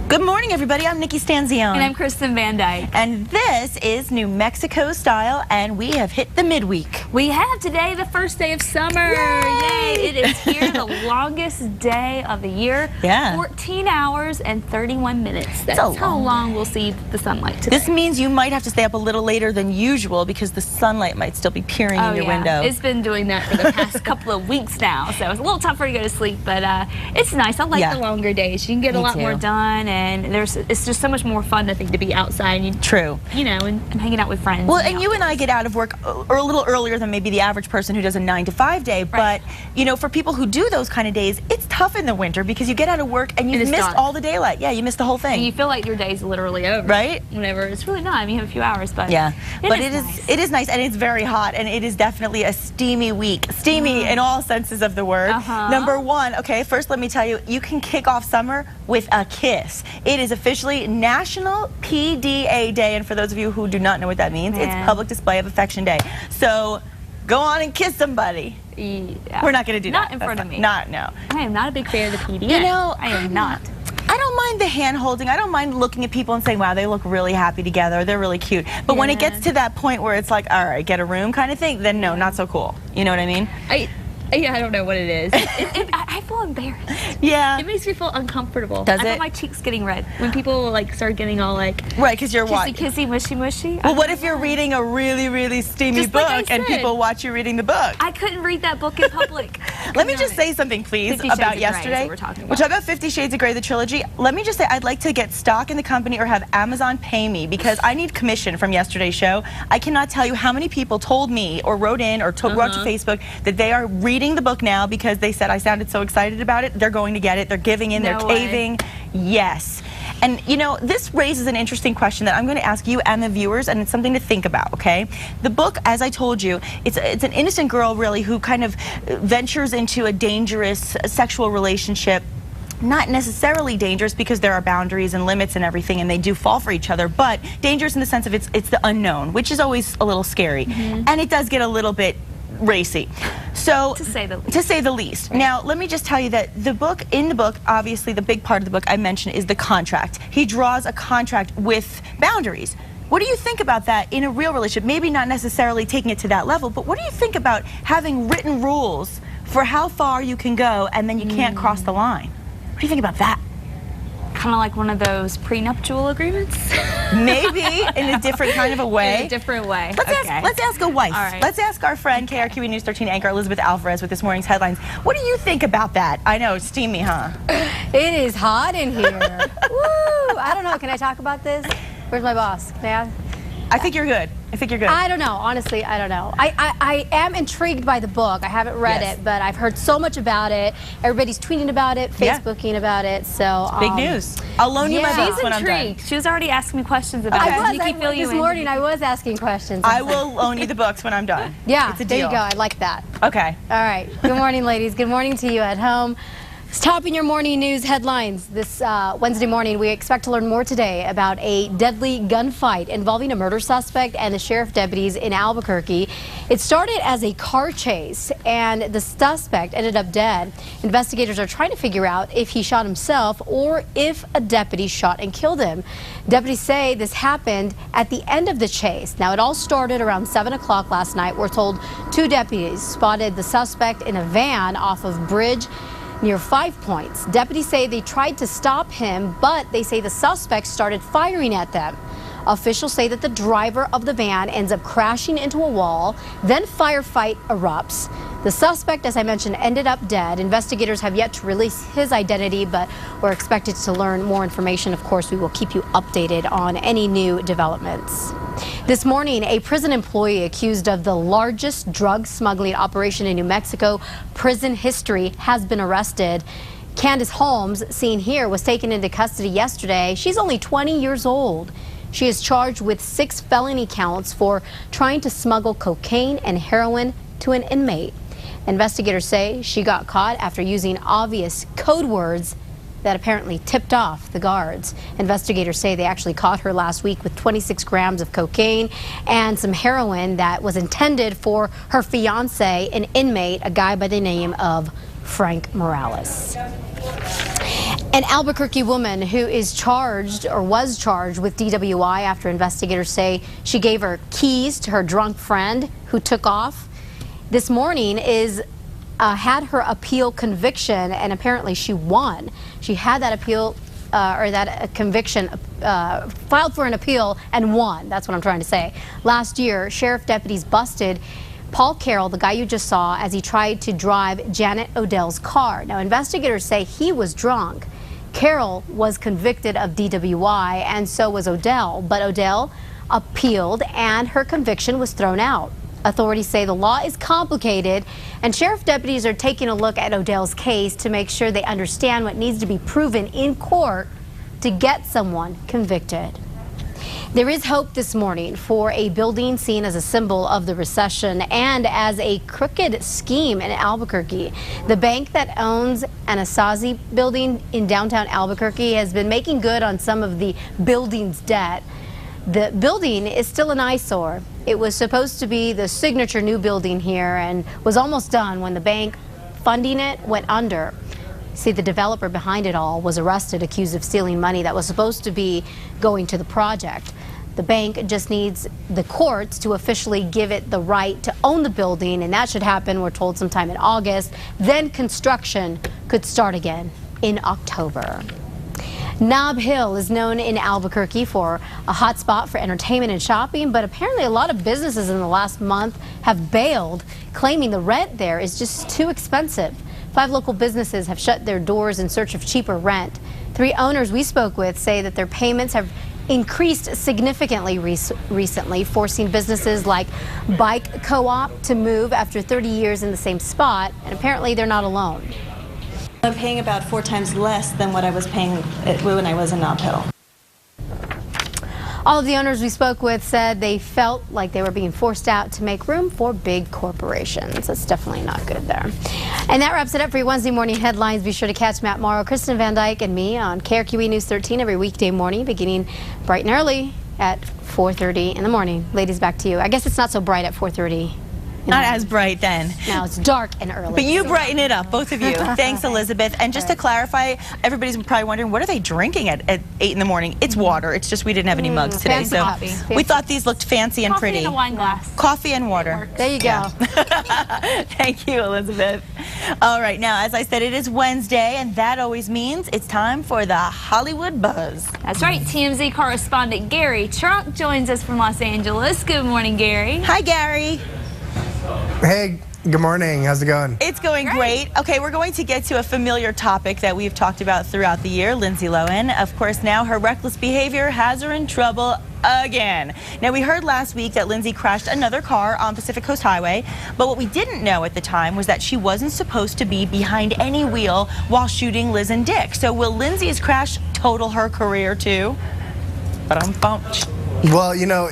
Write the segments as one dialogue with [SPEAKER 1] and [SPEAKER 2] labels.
[SPEAKER 1] Good morning, everybody. I'm Nikki Stanzione.
[SPEAKER 2] And I'm Kristen Van Dyke.
[SPEAKER 1] And this is New Mexico style, and we have hit the midweek.
[SPEAKER 2] We have today the first day of summer. Yay! It is here, the longest day of the year.
[SPEAKER 1] Yeah.
[SPEAKER 2] 14 hours and 31 minutes. That's how long we'll see the sunlight today.
[SPEAKER 1] This means you might have to stay up a little later than usual because the sunlight might still be peering in your window.
[SPEAKER 2] It's been doing that for the past couple of weeks now, so it's a little tougher to go to sleep, but it's nice. I like the longer days. You can get a lot more done, and it's just so much more fun, I think, to be outside. And and hanging out with friends.
[SPEAKER 1] Well, and you and I get out of work a little earlier than maybe the average person who does a 9-to-5 day. Right. But for people who do those kind of days, it's tough in the winter because you get out of work and you've missed all the daylight. Yeah, you missed the whole thing.
[SPEAKER 2] And you feel like your day's literally over.
[SPEAKER 1] Right.
[SPEAKER 2] Whenever it's really not. I mean, you have a few hours, but
[SPEAKER 1] yeah.
[SPEAKER 2] It
[SPEAKER 1] is nice, and it's very hot, and it is definitely a steamy week. Steamy in all senses of the word. Number one, okay, first let me tell you, you can kick off summer with a kiss. It is officially National PDA Day, and for those of you who do not know what that means, it's Public Display of Affection Day. So go on and kiss somebody.
[SPEAKER 2] Yeah.
[SPEAKER 1] We're not going to do that.
[SPEAKER 2] Not in front of me.
[SPEAKER 1] No.
[SPEAKER 2] I am not a big fan of the PDA. I am not.
[SPEAKER 1] I don't mind the hand holding. I don't mind looking at people and saying, wow, they look really happy together. They're really cute. But when it gets to that point where it's like, all right, get a room kind of thing, then no, not so cool. You know what I mean?
[SPEAKER 2] I don't know what it is. I feel embarrassed.
[SPEAKER 1] Yeah.
[SPEAKER 2] It makes me feel uncomfortable.
[SPEAKER 1] Does
[SPEAKER 2] I
[SPEAKER 1] it?
[SPEAKER 2] feel my cheeks getting red when people start getting all
[SPEAKER 1] right, because you're
[SPEAKER 2] kissy, mushy, mushy.
[SPEAKER 1] Well, what if you're reading a really, really steamy book and people watch you reading the book?
[SPEAKER 2] I couldn't read that book in public.
[SPEAKER 1] Let me just say something, please, about yesterday.
[SPEAKER 2] We're talking
[SPEAKER 1] about 50 Shades of Grey, the trilogy. Let me just say I'd like to get stock in the company or have Amazon pay me because I need commission from yesterday's show. I cannot tell you how many people told me or wrote in or wrote to Facebook that they are reading the book now because they said I sounded so excited about it. They're going to get it. They're giving in. They're caving. Yes. And, this raises an interesting question that I'm going to ask you and the viewers, and it's something to think about, okay? The book, as I told you, it's an innocent girl, really, who kind of ventures into a dangerous sexual relationship. Not necessarily dangerous because there are boundaries and limits and everything, and they do fall for each other, but dangerous in the sense of it's the unknown, which is always a little scary. And it does get a little bit racy. So to say the least. Now, let me just tell you that in the book, obviously the big part of the book I mentioned is the contract. He draws a contract with boundaries. What do you think about that in a real relationship? Maybe not necessarily taking it to that level, but what do you think about having written rules for how far you can go and then you can't cross the line? What do you think about that?
[SPEAKER 2] Kind of like one of those prenuptial agreements?
[SPEAKER 1] Maybe in a different kind of a way.
[SPEAKER 2] In a different way.
[SPEAKER 1] Let's ask a wife.
[SPEAKER 2] All right.
[SPEAKER 1] Let's ask our friend KRQE News 13 anchor Elizabeth Alvarez with this morning's headlines. What do you think about that? I know, it's steamy, huh?
[SPEAKER 3] It is hot in here. Woo! I don't know. Can I talk about this? Where's my boss?
[SPEAKER 1] I think you're good.
[SPEAKER 3] I don't know. Honestly, I don't know. I am intrigued by the book. I haven't read it, but I've heard so much about it. Everybody's tweeting about it, Facebooking about it. So
[SPEAKER 1] big news. I'll loan you my book when I'm done.
[SPEAKER 2] She was already asking me questions about it.
[SPEAKER 3] This morning I was asking questions.
[SPEAKER 1] I will loan you the books when I'm done.
[SPEAKER 3] Yeah,
[SPEAKER 1] it's a deal.
[SPEAKER 3] There you go. I like that.
[SPEAKER 1] Okay.
[SPEAKER 3] All right. Good morning, ladies. Good morning to you at home. It's topping your morning news headlines this Wednesday morning. We expect to learn more today about a deadly gunfight involving a murder suspect and the sheriff deputies in Albuquerque. It started as a car chase, and the suspect ended up dead. Investigators are trying to figure out if he shot himself or if a deputy shot and killed him. Deputies say this happened at the end of the chase. Now, it all started around 7 o'clock last night. We're told 2 deputies spotted the suspect in a van off of Bridge near 5 Points. Deputies say they tried to stop him, but they say the suspect started firing at them. Officials say that the driver of the van ends up crashing into a wall, then firefight erupts. The suspect, as I mentioned, ended up dead. Investigators have yet to release his identity, but we're expected to learn more information. Of course, we will keep you updated on any new developments. This morning, a prison employee accused of the largest drug smuggling operation in New Mexico prison history has been arrested. Candace Holmes, seen here, was taken into custody yesterday. She's only 20 years old. She is charged with 6 felony counts for trying to smuggle cocaine and heroin to an inmate. Investigators say she got caught after using obvious code words that apparently tipped off the guards. Investigators say they actually caught her last week with 26 grams of cocaine and some heroin that was intended for her fiance, an inmate, a guy by the name of Frank Morales. An Albuquerque woman who is charged or was charged with DWI after investigators say she gave her keys to her drunk friend who took off this morning had her appeal conviction, and apparently she won. She had that appeal or that conviction filed for an appeal and won. That's what I'm trying to say. Last year, sheriff deputies busted Paul Carroll, the guy you just saw, as he tried to drive Janet Odell's car. Now, investigators say he was drunk. Carroll was convicted of DWI, and so was Odell, but Odell appealed and her conviction was thrown out. Authorities say the law is complicated, and sheriff deputies are taking a look at Odell's case to make sure they understand what needs to be proven in court to get someone convicted. There is hope this morning for a building seen as a symbol of the recession and as a crooked scheme in Albuquerque. The bank that owns Anasazi building in downtown Albuquerque has been making good on some of the building's debt. The building is still an eyesore. It was supposed to be the signature new building here and was almost done when the bank funding it went under. See, the developer behind it all was arrested, accused of stealing money that was supposed to be going to the project. The bank just needs the courts to officially give it the right to own the building, and that should happen, we're told, sometime in August. Then construction could start again in October. Nob Hill is known in Albuquerque for a hot spot for entertainment and shopping, but apparently a lot of businesses in the last month have bailed, claiming the rent there is just too expensive. 5 local businesses have shut their doors in search of cheaper rent. 3 owners we spoke with say that their payments have increased significantly recently, forcing businesses like Bike Co-op to move after 30 years in the same spot, and apparently they're not alone.
[SPEAKER 4] I'm paying about 4 times less than what I was paying when I was in Nob Hill.
[SPEAKER 3] All of the owners we spoke with said they felt like they were being forced out to make room for big corporations. That's definitely not good there. And that wraps it up for your Wednesday morning headlines. Be sure to catch Matt Morrow, Kristen Van Dyke, and me on KRQE News 13 every weekday morning, beginning bright and early at 4:30 in the morning. Ladies, back to you. I guess it's not so bright at 4:30.
[SPEAKER 1] Not as bright then.
[SPEAKER 3] Now it's dark and early.
[SPEAKER 1] But you brighten it up, both of you. Thanks, Elizabeth. And just to clarify, everybody's probably wondering, what are they drinking at 8 in the morning? It's water. It's just we didn't have any mugs today.
[SPEAKER 3] Fancy
[SPEAKER 1] So
[SPEAKER 3] coffee.
[SPEAKER 1] we thought these looked fancy and pretty.
[SPEAKER 2] Coffee in a wine glass.
[SPEAKER 1] Coffee and water.
[SPEAKER 3] There you go.
[SPEAKER 1] Thank you, Elizabeth. All right, now, as I said, it is Wednesday, and that always means it's time for the Hollywood Buzz.
[SPEAKER 2] That's right. TMZ correspondent Gary Trock joins us from Los Angeles. Good morning, Gary.
[SPEAKER 1] Hi, Gary.
[SPEAKER 5] Hey, good morning. How's it going?
[SPEAKER 1] It's going great. Okay, we're going to get to a familiar topic that we've talked about throughout the year, Lindsay Lohan. Of course, now her reckless behavior has her in trouble again. Now, we heard last week that Lindsay crashed another car on Pacific Coast Highway, but what we didn't know at the time was that she wasn't supposed to be behind any wheel while shooting Liz and Dick. So will Lindsay's crash total her career too?
[SPEAKER 5] Well, you know,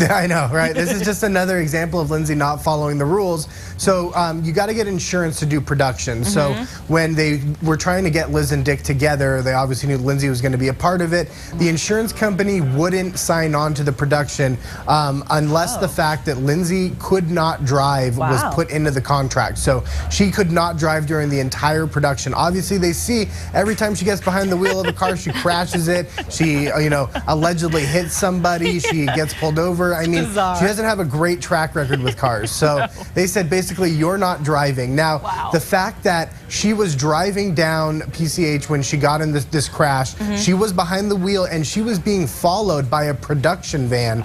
[SPEAKER 5] I know, right? This is just another example of Lindsay not following the rules. So you got to get insurance to do production. So when they were trying to get Liz and Dick together, they obviously knew Lindsay was going to be a part of it. The insurance company wouldn't sign on to the production unless the fact that Lindsay could not drive was put into the contract. So she could not drive during the entire production. Obviously, they see every time she gets behind the wheel of a car, she crashes it. She, you know, allegedly hits somebody. She gets pulled over. I mean, she doesn't have a great track record with cars. So they said, basically, you're not driving. Now, the fact that she was driving down PCH when she got in this crash, she was behind the wheel and she was being followed by a production van,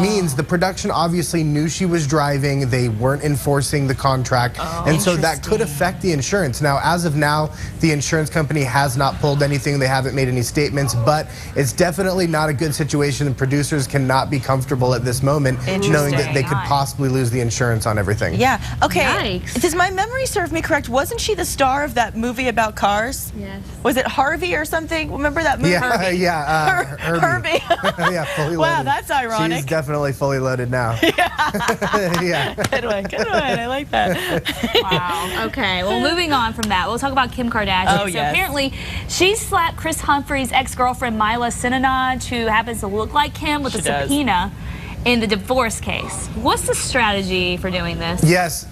[SPEAKER 5] means the production obviously knew she was driving. They weren't enforcing the contract. And so that could affect the insurance. Now, as of now, the insurance company has not pulled anything. They haven't made any statements, but it's definitely not a good situation. The producers cannot be comfortable at this moment knowing that they could possibly lose the insurance on everything.
[SPEAKER 1] Yeah. Okay.
[SPEAKER 2] Yikes.
[SPEAKER 1] Does my memory serve me correct? Wasn't she the star of that movie about cars?
[SPEAKER 2] Yes.
[SPEAKER 1] Was it Harvey or something? Remember that movie?
[SPEAKER 5] Yeah,
[SPEAKER 1] Herbie.
[SPEAKER 5] Herbie. Yeah, fully loaded.
[SPEAKER 1] Wow, that's ironic.
[SPEAKER 5] She's definitely fully loaded now. Yeah.
[SPEAKER 1] Good one. Good one. I like that.
[SPEAKER 2] Wow. Okay. Well, moving on from that, we'll talk about Kim Kardashian.
[SPEAKER 1] Oh, yes.
[SPEAKER 2] Apparently, she slapped Chris Humphrey's ex-girlfriend Mila Sinanaj, who happens to look like Kim, with a subpoena in the divorce case. What's the strategy for doing this?
[SPEAKER 5] Yes.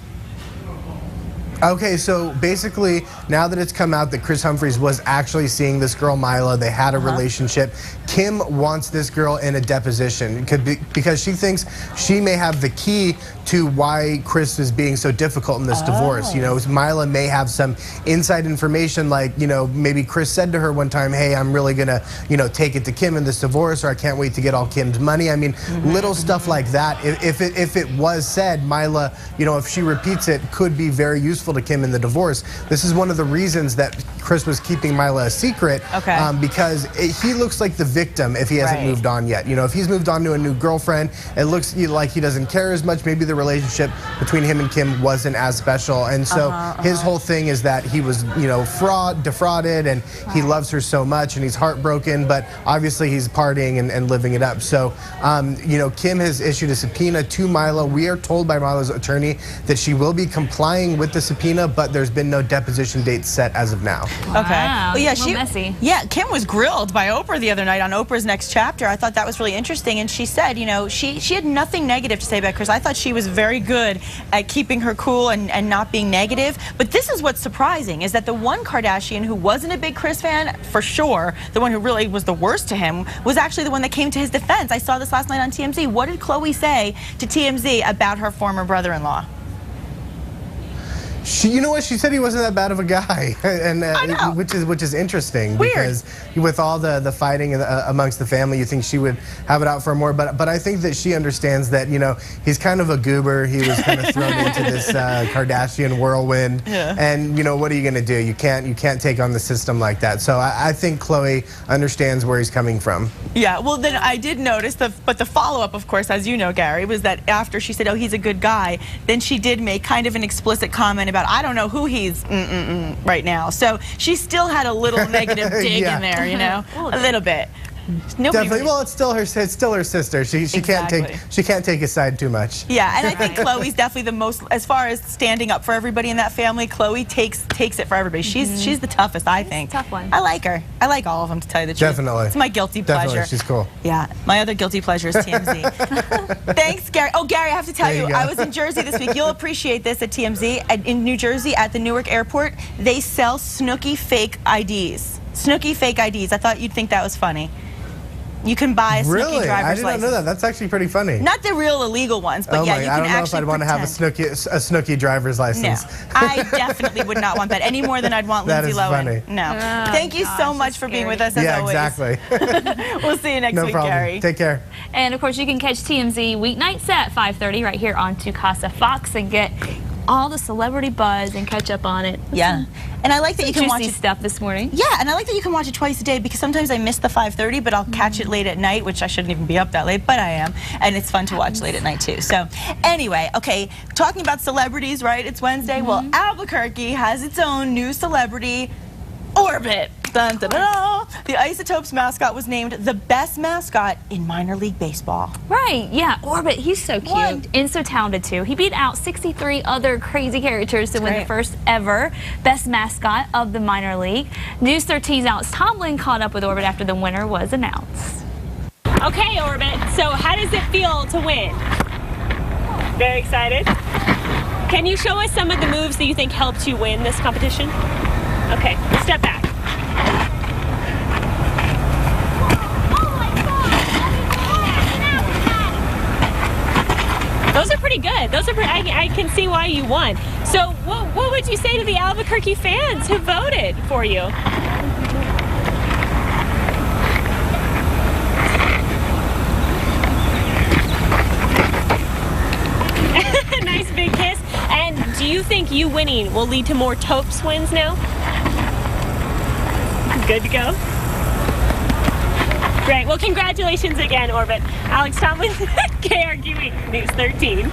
[SPEAKER 5] Okay, so basically, now that it's come out that Kris Humphries was actually seeing this girl, Mila, they had a relationship, Kim wants this girl in a deposition because she thinks she may have the key to why Kris is being so difficult in this divorce. You know, Mila may have some inside information, like, you know, maybe Kris said to her one time, hey, I'm really gonna, you know, take it to Kim in this divorce, or I can't wait to get all Kim's money. I mean, little stuff like that. If it was said, Mila, you know, if she repeats it, could be very useful to Kim in the divorce. This is one of the reasons that Kris was keeping Mila a secret, because he looks like the victim if he hasn't moved on yet. You know, if he's moved on to a new girlfriend, it looks like he doesn't care as much. Maybe the relationship between him and Kim wasn't as special, and so his whole thing is that he was, you know, defrauded, and he loves her so much, and he's heartbroken, but obviously he's partying and living it up. So, you know, Kim has issued a subpoena to Mila. We are told by Mila's attorney that she will be complying with the subpoena, but there's been no deposition date set as of now.
[SPEAKER 2] Wow.
[SPEAKER 1] Well, yeah,
[SPEAKER 2] messy.
[SPEAKER 1] Yeah, Kim was grilled by Oprah the other night on Oprah's Next Chapter. I thought that was really interesting, and she said, you know, she had nothing negative to say about Kris. I thought she was very good at keeping her cool and not being negative. But this is what's surprising, is that the one Kardashian who wasn't a big Kris fan, for sure, the one who really was the worst to him, was actually the one that came to his defense. I saw this last night on TMZ. What did Khloe say to TMZ about her former brother-in-law?
[SPEAKER 5] You know what? She said he wasn't that bad of a guy, and which is interesting.
[SPEAKER 1] Weird.
[SPEAKER 5] Because with all the fighting amongst the family, you think she would have it out for more. But I think that she understands that, you know, he's kind of a goober. He was kind of thrown into this Kardashian whirlwind, and you know, what are you going to do? You can't take on the system like that. So I think Khloe understands where he's coming from.
[SPEAKER 1] Yeah. Well, then I did notice but the follow-up, of course, as you know, Gary, was that after she said, "Oh, he's a good guy," then she did make kind of an explicit comment about, I don't know who he's right now. So she still had a little negative dig in there, you know, a little bit.
[SPEAKER 5] Definitely. Well, it's still her sister. She can't take his side too much.
[SPEAKER 1] Yeah, and I think Khloe's definitely the most, as far as standing up for everybody in that family. Khloe takes it for everybody. She's the toughest, I think.
[SPEAKER 2] Tough one.
[SPEAKER 1] I like her. I like all of them, to tell you the truth.
[SPEAKER 5] Definitely.
[SPEAKER 1] It's my guilty pleasure.
[SPEAKER 5] Definitely, she's cool.
[SPEAKER 1] Yeah, my other guilty pleasure is TMZ. Thanks, Gary. Oh, Gary, I have to tell you, I was in Jersey this week. You'll appreciate this at TMZ. In New Jersey, at the Newark airport, they sell Snooki fake IDs. Snooki fake IDs. I thought you'd think that was funny. You can buy a Snooki driver's license.
[SPEAKER 5] I did not know that. That's actually pretty funny.
[SPEAKER 1] Not the real illegal ones, but yeah, you can actually
[SPEAKER 5] I don't know if I'd want to have a Snooki driver's license.
[SPEAKER 1] No, I definitely would not want that any more than I'd want Lindsay Lohan.
[SPEAKER 5] Funny.
[SPEAKER 1] No. Thank you so much for being with us, as always.
[SPEAKER 5] Yeah, exactly.
[SPEAKER 1] We'll see you next week, Gary.
[SPEAKER 5] Take care.
[SPEAKER 2] And of course, you can catch TMZ weeknights at 5:30 right here on Casa Fox and get all the celebrity buzz and catch up on it.
[SPEAKER 1] Yeah. And I like that you can watch
[SPEAKER 2] stuff this morning.
[SPEAKER 1] Yeah, and I like that you can watch it twice a day, because sometimes I miss the 5:30, but I'll catch it late at night, which I shouldn't even be up that late, but I am. And it's fun to watch late at night too. So anyway, okay, talking about celebrities, right? It's Wednesday. Well, Albuquerque has its own new celebrity, Orbit. Dun, dun, dun, dun. The Isotopes mascot was named the best mascot in minor league baseball.
[SPEAKER 2] Right, yeah, Orbit, he's so cute and so talented too. He beat out 63 other crazy characters to win the first ever best mascot of the minor league. News 13's Alex Tomlin caught up with Orbit after the winner was announced.
[SPEAKER 6] Okay, Orbit, so how does it feel to win? Very excited. Can you show us some of the moves that you think helped you win this competition? Okay, step back. Those are pretty good. Those are I can see why you won. So what would you say to the Albuquerque fans who voted for you? Nice big kiss. And do you think you winning will lead to more Topes wins now? Good to go. Great. Well, congratulations again, Orbit. Alex Tomlin, KRQE News 13.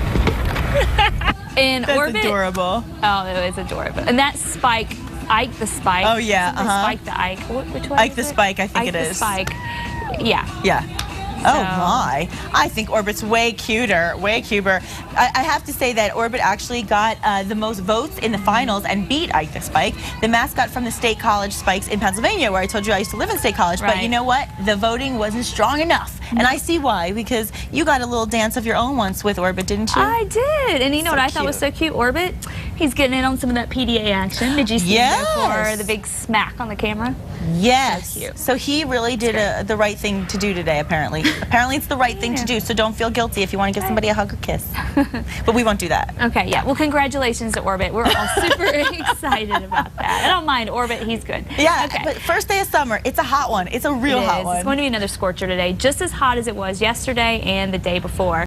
[SPEAKER 2] And
[SPEAKER 1] That's
[SPEAKER 2] Orbit,
[SPEAKER 1] adorable.
[SPEAKER 2] Oh, it is adorable. And that Spike, Ike the Spike.
[SPEAKER 1] Oh yeah,
[SPEAKER 2] Spike the Ike. Which one?
[SPEAKER 1] Ike the Spike, I think it is.
[SPEAKER 2] Ike the Spike. Yeah.
[SPEAKER 1] Yeah. Oh my! I think Orbit's way cuter, way cuter. I have to say that Orbit actually got the most votes in the finals and beat Ike the Spike, the mascot from the State College Spikes in Pennsylvania, where I told you I used to live in State College. But you know what? The voting wasn't strong enough, and I see why, because you got a little dance of your own once with Orbit, didn't you?
[SPEAKER 2] I did, and you know what I thought was so cute? Orbit, He's getting in on some of that PDA action. Did you see him
[SPEAKER 1] Yes.
[SPEAKER 2] go for the big smack on the camera?
[SPEAKER 1] Yes.
[SPEAKER 2] So cute.
[SPEAKER 1] So he really did the right thing to do today, apparently. Apparently it's the right thing to do, so don't feel guilty if you want to give somebody a hug or kiss. But we won't do that.
[SPEAKER 2] Okay, yeah. Well, congratulations to Orbit. We're all super excited about that. I don't mind Orbit. He's good.
[SPEAKER 1] Yeah,
[SPEAKER 2] okay.
[SPEAKER 1] but first day of summer, it's a hot one. It's a real hot one.
[SPEAKER 2] It's going to be another scorcher today, just as hot as it was yesterday and the day before.